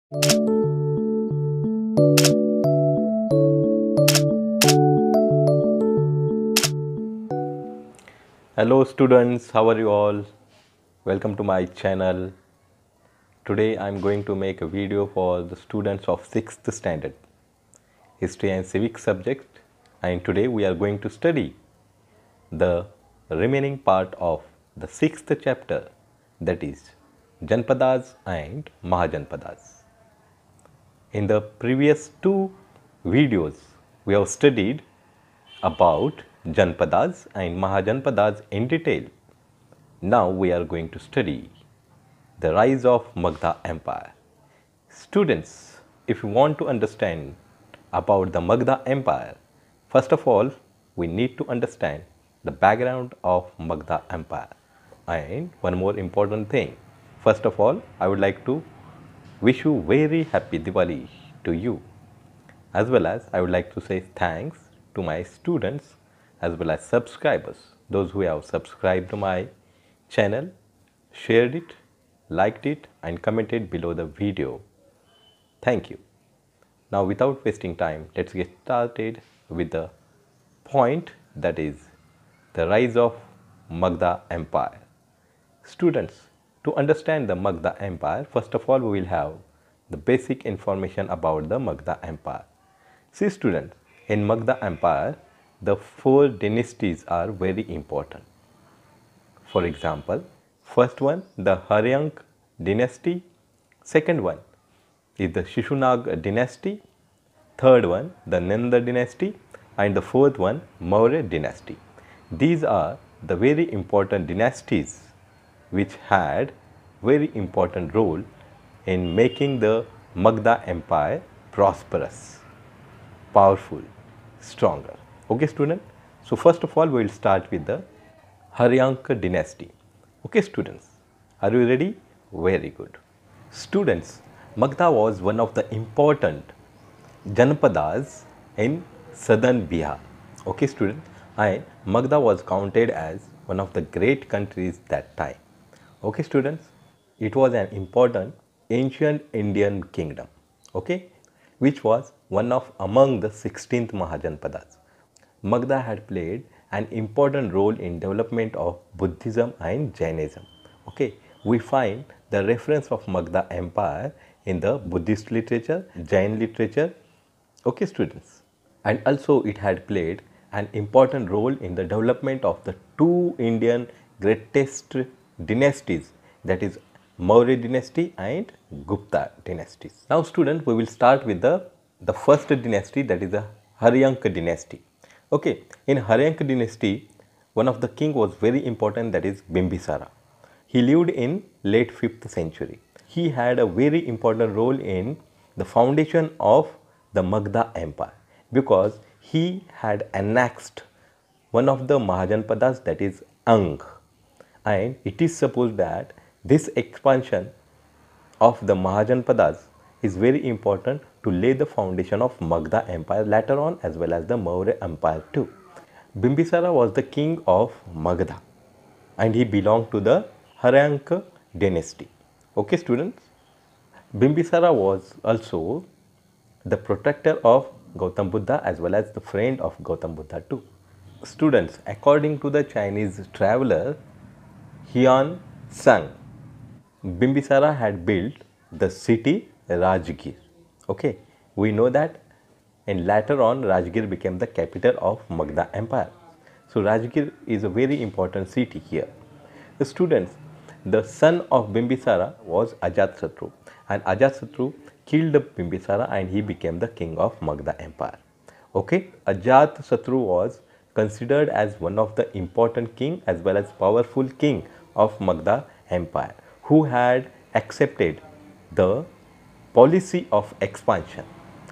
Hello students, how are you all? Welcome to my channel. Today I am going to make a video for the students of 6th standard history and civics subject, and today we are going to study the remaining part of the 6th chapter, that is Janpadas and Mahajanpadas. In the previous two videos we have studied about Janpadas and Mahajanpadas in detail. Now we are going to study the rise of Magadha Empire. Students, if you want to understand about the Magadha Empire, first of all we need to understand the background of Magadha Empire. And one more important thing, first of all I would like to wish you very happy Diwali to you, as well as I would like to say thanks to my students as well as subscribers, those who have subscribed to my channel, shared it, liked it and commented below the video. Thank you. Now without wasting time, let's get started with the point, that is the rise of Magadha Empire. Students, to understand the Magadha Empire, first of all we will have the basic information about the Magadha Empire. See students, in Magadha Empire, the 4 dynasties are very important. For example, first one, the Haryank dynasty, second one is the Shishunag dynasty, third one the Nanda dynasty, and the fourth one Maurya dynasty. These are the very important dynasties which had very important role in making the Magadha Empire prosperous, powerful, stronger. Okay student, so first of all we will start with the Haryank dynasty. Okay students, are you ready? Very good. Students, Magadha was one of the important Janpadas in southern Bihar. Okay student, and Magadha was counted as one of the great countries that time. Okay students, it was an important ancient Indian kingdom, okay, which was one of among the 16th Mahajanpadas. Magadha had played an important role in development of Buddhism and Jainism. Okay, we find the reference of Magadha Empire in the Buddhist literature, Jain literature. Okay students, and also it had played an important role in the development of the two Indian greatest dynasties, that is Maurya dynasty and Gupta dynasties. Now students, we will start with the first dynasty, that is the Haryank dynasty. Okay, in Haryank dynasty, one of the king was very important, that is Bimbisara. He lived in late 5th century. He had a very important role in the foundation of the Magadha Empire because he had annexed one of the Mahajanpadas, that is Ang, and it is supposed that this expansion of the Mahajanpadas is very important to lay the foundation of Magadha Empire later on, as well as the Maurya Empire too. Bimbisara was the king of Magadha and he belonged to the Haryank dynasty. Okay students, Bimbisara was also the protector of Gautam Buddha as well as the friend of Gautam Buddha too. Students, according to the Chinese traveler Hian Sang, Bimbisara had built the city Rajgir. Okay, we know that, and later on Rajgir became the capital of Magadha Empire. So Rajgir is a very important city here. The students, the son of Bimbisara was Ajatasattu, and Ajatasattu killed Bimbisara and he became the king of Magadha Empire. Okay, Ajatasattu was considered as one of the important king as well as powerful king of Magadha Empire, who had accepted the policy of expansion.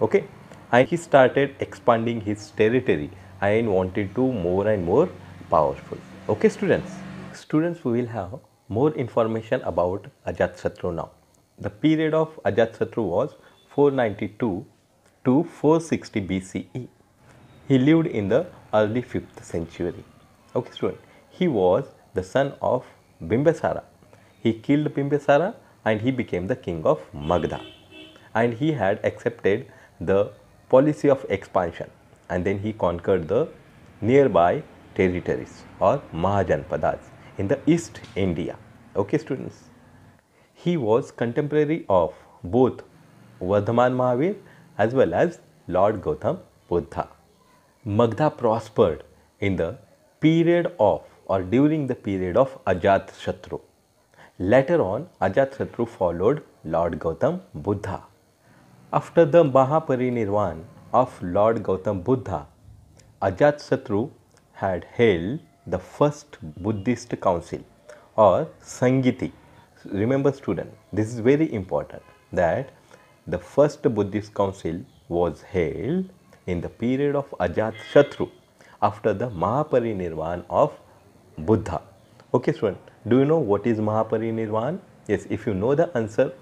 Okay, and he started expanding his territory and wanted to more and more powerful. Okay students, we will have more information about Ajatasattu now. The period of Ajatasattu was 492 to 460 BCE. He lived in the early 5th century. Okay student, he was the son of Bimbisara. He killed Bimbisara and he became the king of Magadha. and he had accepted the policy of expansion, and then he conquered the nearby territories or Mahajanpadas in the East India. Okay, students. He was contemporary of both Vardhaman Mahavir as well as Lord Gautam Buddha. Magda prospered in the period of or during the period of Ajatashatru. Later on, Ajatashatru followed Lord Gautam Buddha. After the Mahaparinirvan of Lord Gautam Buddha, Ajatashatru had held the first Buddhist council or Sangiti. Remember student, this is very important that the first Buddhist council was held in the period of Ajatashatru after the Mahaparinirvan of Buddha. Okay student, do you know what is Mahaparinirvan? Yes, if you know the answer,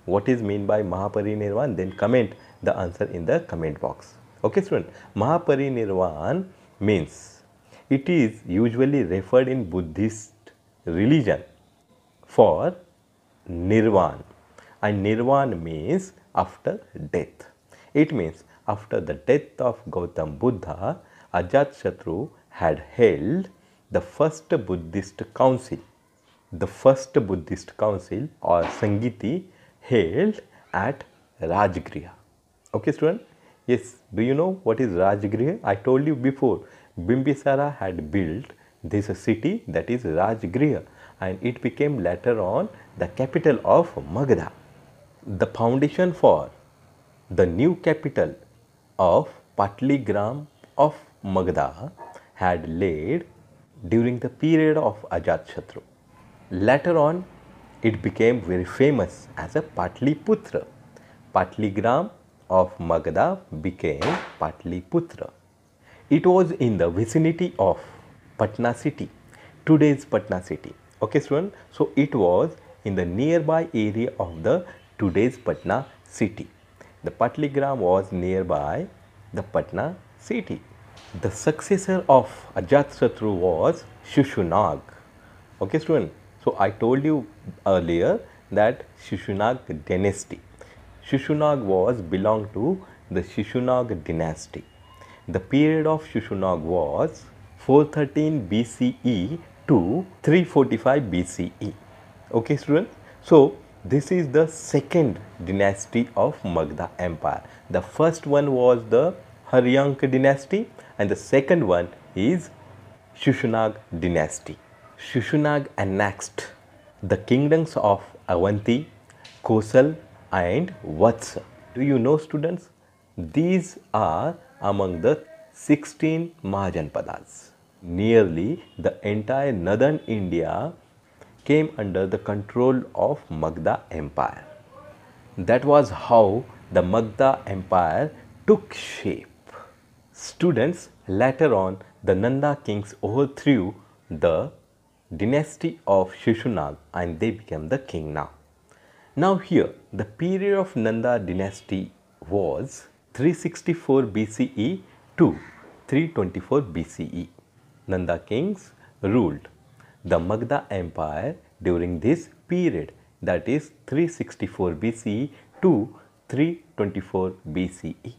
what is mean by Mahaparinirvan, then comment the answer in the comment box. Okay student, Mahaparinirvan means it is usually referred in Buddhist religion for Nirvan, and Nirvan means after death. It means after the death of Gautam Buddha, Ajatashatru had held the first Buddhist council. The first Buddhist council or Sangiti held at Rajgriha. Okay student? Yes, do you know what is Rajgriha? I told you before, Bimbisara had built this city, that is Rajgriha, and it became later on the capital of Magadha. The foundation for the new capital of Patligram of Magadha had laid during the period of Ajatashatru. Later on, it became very famous as a Patliputra. Patligram of Magadha became Patliputra. It was in the vicinity of Patna city, today's Patna city. Okay student, so it was in the nearby area of the today's Patna city. The Patligram was nearby the Patna city. The successor of Ajatashatru was Shishunag. Okay student, so I told you earlier that Shishunag dynasty. Shishunag was belonged to the Shishunag dynasty. The period of Shishunag was 413 BCE to 345 BCE. Okay students, so this is the second dynasty of Magadha Empire. The first one was the Haryank dynasty and the second one is Shishunag dynasty. Shishunag annexed the kingdoms of Avanti, Kosal and Vatsa. Do you know students? These are among the 16 Mahajanpadas. Nearly the entire northern India came under the control of Magadha Empire. That was how the Magadha Empire took shape. Students, later on the Nanda kings overthrew the dynasty of Shishunag and they became the king now. Now here the period of Nanda dynasty was 364 BCE to 324 BCE. Nanda kings ruled the Magadha Empire during this period, that is 364 BCE to 324 BCE.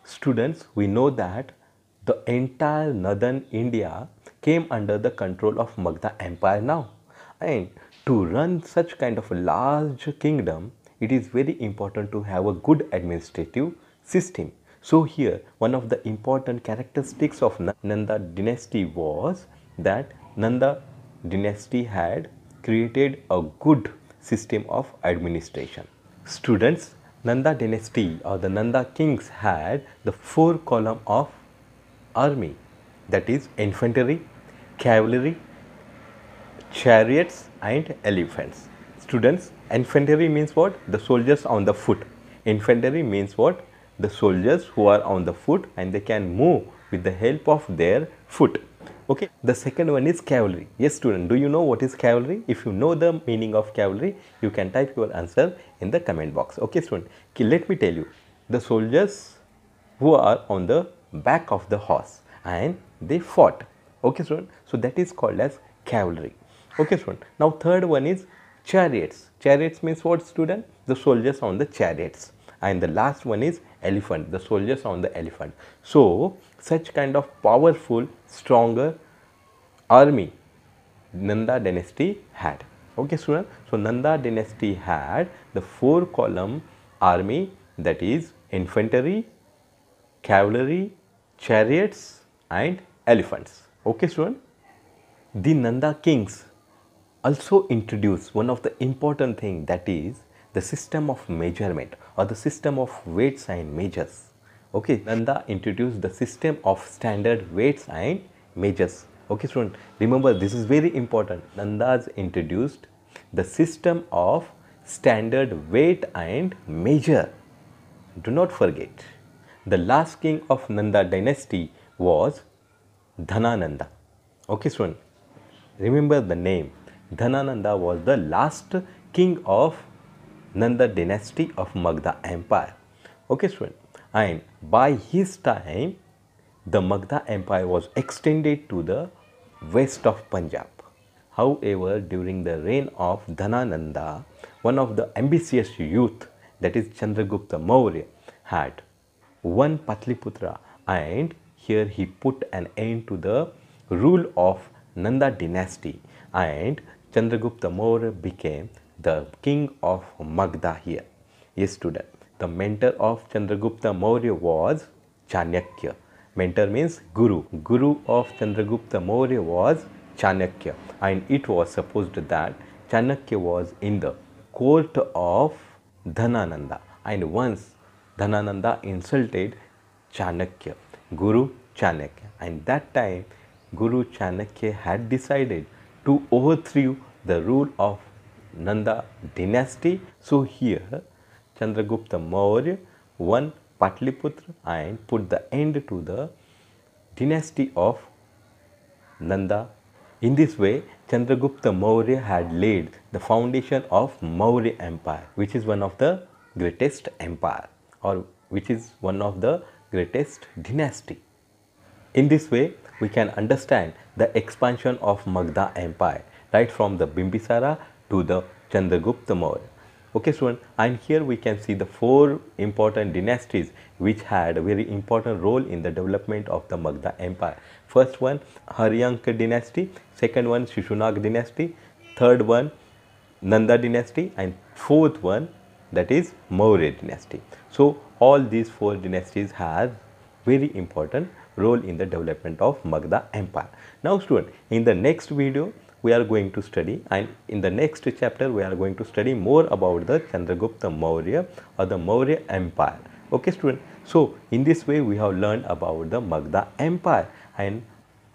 Students, we know that the entire northern India came under the control of Magadha Empire now, and to run such kind of a large kingdom, it is very important to have a good administrative system. So here one of the important characteristics of Nanda dynasty was that Nanda dynasty had created a good system of administration. Students, Nanda dynasty or the Nanda kings had the 4 column of army, that is infantry, cavalry, chariots and elephants. Students, infantry means what? The soldiers on the foot. Infantry means what? The soldiers who are on the foot and they can move with the help of their foot. Okay, the second one is cavalry. Yes student, do you know what is cavalry? If you know the meaning of cavalry, you can type your answer in the comment box. Okay student, let me tell you, the soldiers who are on the back of the horse and they fought. Okay student, so that is called as cavalry. Okay student, now third one is chariots. Chariots means what student? The soldiers on the chariots. and the last one is elephant, the soldiers on the elephant. So such kind of powerful, stronger army Nanda dynasty had. Okay students, so Nanda dynasty had the 4-column army, that is infantry, cavalry, chariots and elephants. Okay student, the Nanda kings also introduced one of the important thing, that is the system of measurement or the system of weights and measures. Okay, Nanda introduced the system of standard weights and measures. Okay student, remember this is very important. Nandas introduced the system of standard weight and measure. Do not forget, the last king of Nanda dynasty was Dhanananda. Okay student, remember the name. Dhanananda was the last king of Nanda dynasty of Magadha Empire. Okay student, and by his time the Magadha Empire was extended to the west of Punjab. However, during the reign of Dhanananda, one of the ambitious youth, that is Chandragupta Maurya, had one Patliputra, and here he put an end to the rule of Nanda dynasty, and Chandragupta Maurya became the king of Magadha here. Yes student, the mentor of Chandragupta Maurya was Chanakya. Mentor means Guru. Guru of Chandragupta Maurya was Chanakya, and it was supposed that Chanakya was in the court of Dhanananda, and once Dhanananda insulted Chanakya, Guru Chanakya, and that time Guru Chanakya had decided to overthrow the rule of Nanda dynasty. So here Chandragupta Maurya won Patliputra and put the end to the dynasty of Nanda. In this way, Chandragupta Maurya had laid the foundation of Maurya Empire, which is one of the greatest empire, or which is one of the greatest dynasty. In this way, we can understand the expansion of Magadha Empire, right from the Bimbisara to the Chandragupta Maurya. Okay student, and here we can see the 4 important dynasties which had a very important role in the development of the Magadha Empire. First one, Haryanka dynasty, second one, Shishunag dynasty, third one, Nanda dynasty, and fourth one, that is Maurya dynasty. So all these 4 dynasties have very important role in the development of Magadha Empire. Now student, in the next video we are going to study, and in the next chapter we are going to study more about the Chandragupta Maurya or the Maurya Empire. Okay student, so in this way we have learned about the Magadha Empire, and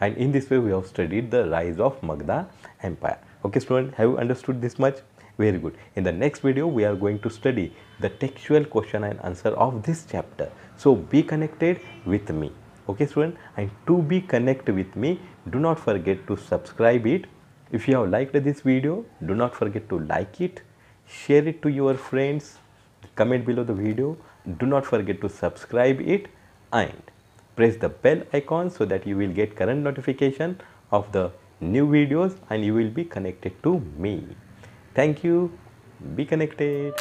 in this way we have studied the rise of Magadha Empire. Okay student, have you understood this much? Very good. In the next video we are going to study the textual question and answer of this chapter. So be connected with me. Okay student, and to be connected with me, do not forget to subscribe it. If you have liked this video, do not forget to like it, share it to your friends, comment below the video, do not forget to subscribe it, and press the bell icon so that you will get current notification of the new videos and you will be connected to me. Thank you. Be connected.